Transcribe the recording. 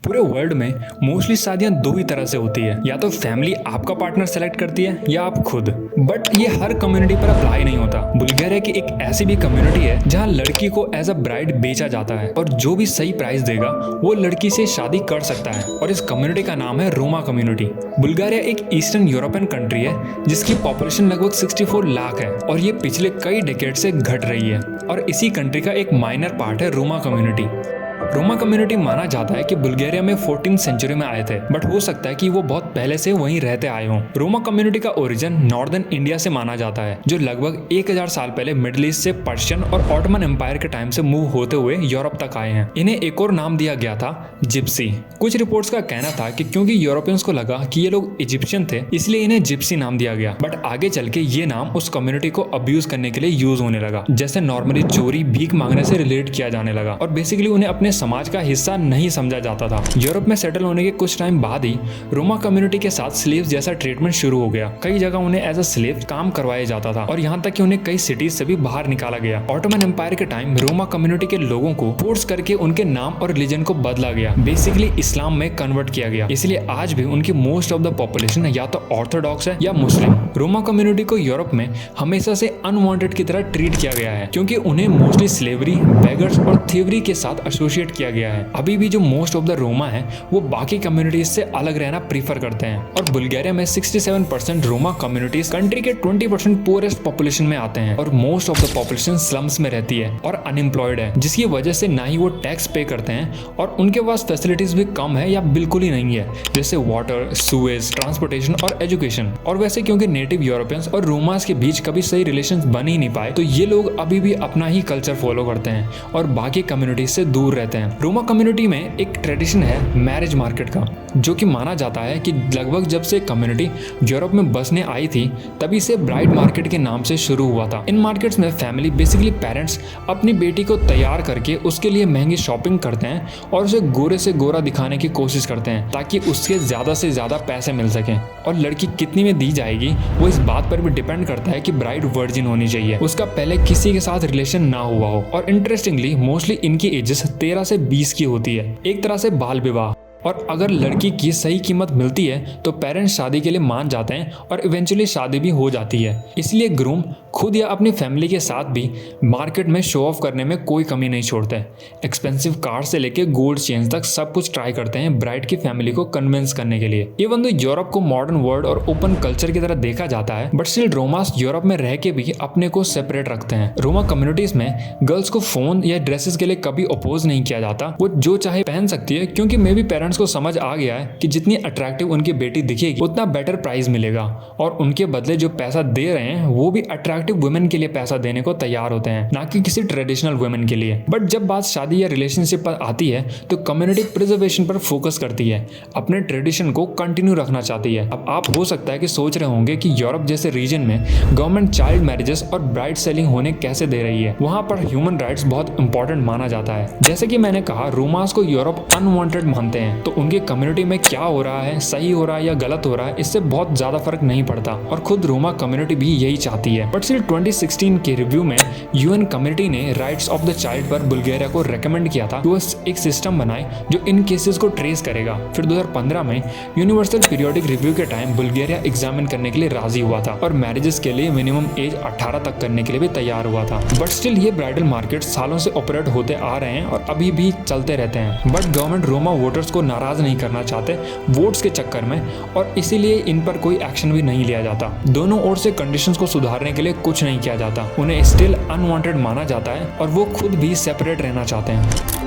पूरे वर्ल्ड में मोस्टली शादियां दो ही तरह से होती है, या तो फैमिली आपका पार्टनर सेलेक्ट करती है या आप खुद। बट ये हर कम्युनिटी पर अप्लाई नहीं होता। बुल्गारिया की एक ऐसी भी कम्युनिटी है जहां लड़की को एज अ ब्राइड बेचा जाता है और जो भी सही प्राइस देगा वो लड़की से शादी कर सकता है, और इस कम्युनिटी का नाम है रोमा कम्युनिटी। बुल्गारिया एक ईस्टर्न यूरोपियन कंट्री है जिसकी पॉपुलेशन लगभग 64 लाख है और ये पिछले कई डिकेड से घट रही है, और इसी कंट्री का एक माइनर पार्ट है रोमा कम्युनिटी। रोमा कम्युनिटी माना जाता है कि बुल्गारिया में 14th सेंचुरी में आए थे, बट हो सकता है कि वो बहुत पहले से वहीं रहते आए हों। रोमा कम्युनिटी का ओरिजिन नॉर्दर्न इंडिया से माना जाता है, जो लगभग 1000 साल पहले मिडिल ईस्ट से पर्शियन और ऑटोमन एम्पायर के टाइम से मूव होते हुए यूरोप तक आए हैं। इन्हें एक और नाम दिया गया था जिप्सी। कुछ रिपोर्ट्स का कहना था कि क्योंकि यूरोपियंस को लगा कि ये लोग इजिप्शियन थे, इसलिए इन्हें जिप्सी नाम दिया गया। बट आगे चल के ये नाम उस कम्युनिटी को अब्यूज करने के लिए यूज होने लगा, जैसे नॉर्मली चोरी, भीख मांगने से रिलेट किया जाने लगा, और बेसिकली उन्हें अपने समाज का हिस्सा नहीं समझा जाता था। यूरोप में सेटल होने के कुछ टाइम बाद ही रोमा कम्युनिटी के साथ स्लेव्स जैसा ट्रीटमेंट शुरू हो गया। कई जगह उन्हें एज अ स्लेव काम करवाया जाता था, और यहाँ तक कि उन्हें कई सिटीज से भी बाहर निकाला गया। ऑटोमन एम्पायर के टाइम रोमा कम्युनिटी के लोगों को फोर्स करके उनके नाम और रिलीजन को बदला गया, बेसिकली इस्लाम में कन्वर्ट किया गया। इसलिए आज भी उनकी मोस्ट ऑफ द पॉपुलेशन या तो ऑर्थोडॉक्स है या मुस्लिम। रोमा कम्युनिटी को यूरोप में हमेशा से अनवांटेड की तरह ट्रीट किया गया है, क्योंकि उन्हें मोस्टली स्लेवरी, बेगर्स और थीवरी के साथ एसोसिएट किया गया है। अभी भी जो मोस्ट ऑफ द रोमा है वो बाकी कम्युनिटीज से अलग रहना प्रीफर करते हैं, और बुल्गारिया में 67% रोमा कम्युनिटीज कंट्री के 20% पुअरेस्ट पॉपुलेशन में आते हैं, और most of the population slums में रहती है और अनएम्प्लॉयड है, जिसकी वजह से ना ही वो टैक्स पे करते हैं और उनके पास फैसिलिटीज भी कम है या बिल्कुल ही नहीं है, जैसे वाटर, सुएज, ट्रांसपोर्टेशन और एजुकेशन। और वैसे क्योंकि नेटिव यूरोपियंस और रोमास के बीच कभी सही रिलेशन बन ही नहीं पाए, तो ये लोग अभी भी अपना ही कल्चर फॉलो करते हैं और बाकी कम्युनिटीज से दूर रहते हैं। रोमा कम्युनिटी में एक ट्रेडिशन है मैरिज मार्केट का, जो कि माना जाता है कि लगभग जब से कम्युनिटी यूरोप में बसने आई थी तभी से ब्राइड मार्केट के नाम से शुरू हुआ था। इन मार्केट्स में फैमिली, बेसिकली पेरेंट्स, अपनी बेटी को तैयार करके उसके लिए महंगी शॉपिंग करते हैं और उसे गोरे से गोरा दिखाने की कोशिश करते हैं ताकि उसके ज्यादा से ज्यादा पैसे मिल सकें। और लड़की कितनी में दी जाएगी वो इस बात पर भी डिपेंड करता है कि ब्राइड वर्जिन होनी चाहिए, उसका पहले किसी के साथ रिलेशन ना हुआ हो। और इंटरेस्टिंगली मोस्टली इनकी एजेस 13 से 20 की होती है, एक तरह से बाल विवाह। और अगर लड़की की सही कीमत मिलती है तो पेरेंट्स शादी के लिए मान जाते हैं और इवेंचुअली शादी भी हो जाती है। इसलिए ग्रूम खुद या अपनी फैमिली के साथ भी मार्केट में शो ऑफ करने में कोई कमी नहीं छोड़ते। एक्सपेंसिव कार से लेके गोल्ड चेन्स तक सब कुछ ट्राई करते हैं ब्राइड की फैमिली को कन्विंस करने के लिए। इवन दो यूरोप को मॉडर्न वर्ल्ड और ओपन कल्चर की तरह देखा जाता है, बट स्टिल रोमास यूरोप में रह के भी अपने को सेपरेट रखते हैं। रोमा कम्युनिटीज में गर्ल्स को फोन या ड्रेसेस के लिए कभी अपोज नहीं किया जाता, वो जो चाहे पहन सकती है, क्योंकि मे बी पेरेंट्स को समझ आ गया है कि जितनी अट्रैक्टिव उनकी बेटी दिखेगी उतना बेटर प्राइस मिलेगा, और उनके बदले जो पैसा दे रहे हैं वो भी अट्रैक्टिव वुमेन के लिए पैसा देने को तैयार होते हैं, ना कि किसी ट्रेडिशनल वुमेन के लिए। बट जब बात शादी या रिलेशनशिप पर आती है तो कम्युनिटी प्रिजर्वेशन पर फोकस करती है, अपने ट्रेडिशन को कंटिन्यू रखना चाहती है। अब आप हो सकता है कि सोच रहे होंगे कि यूरोप जैसे रीजन में गवर्नमेंट चाइल्ड मैरिजेस और ब्राइड सेलिंग होने कैसे दे रही है। वहां पर ह्यूमन राइट्स बहुत इंपॉर्टेंट माना जाता है। जैसे कि मैंने कहा, रोमास को यूरोप अनवांटेड मानते हैं, तो उनके कम्युनिटी में क्या हो रहा है, सही हो रहा है या गलत हो रहा है, इससे बहुत ज्यादा फर्क नहीं पड़ता, और खुद रोमा कम्युनिटी भी यही चाहती है। बट सिर्फ 2016 के रिव्यू में यूएन कम्युनिटी ने राइट्स ऑफ द चाइल्ड पर बुल्गारिया को रेकमेंड किया था कि वो एक सिस्टम बनाए जो इन केसेस को ट्रेस करेगा। फिर 2015 में यूनिवर्सल पीरियोडिक रिव्यू के टाइम बुल्गारिया एग्जामिन करने के लिए राजी हुआ था और मैरिजेस के लिए मिनिमम एज 18 तक करने के लिए भी तैयार हुआ था। बट स्टिल ये ब्राइडल मार्केट सालों से ऑपरेट होते आ रहे हैं और अभी भी चलते रहते हैं। बट गवर्नमेंट रोमा वोटर्स को नाराज नहीं करना चाहते वोट्स के चक्कर में, और इसीलिए इन पर कोई एक्शन भी नहीं लिया जाता। दोनों ओर से कंडीशंस को सुधारने के लिए कुछ नहीं किया जाता, उन्हें स्टिल अनवांटेड माना जाता है और वो खुद भी सेपरेट रहना चाहते हैं।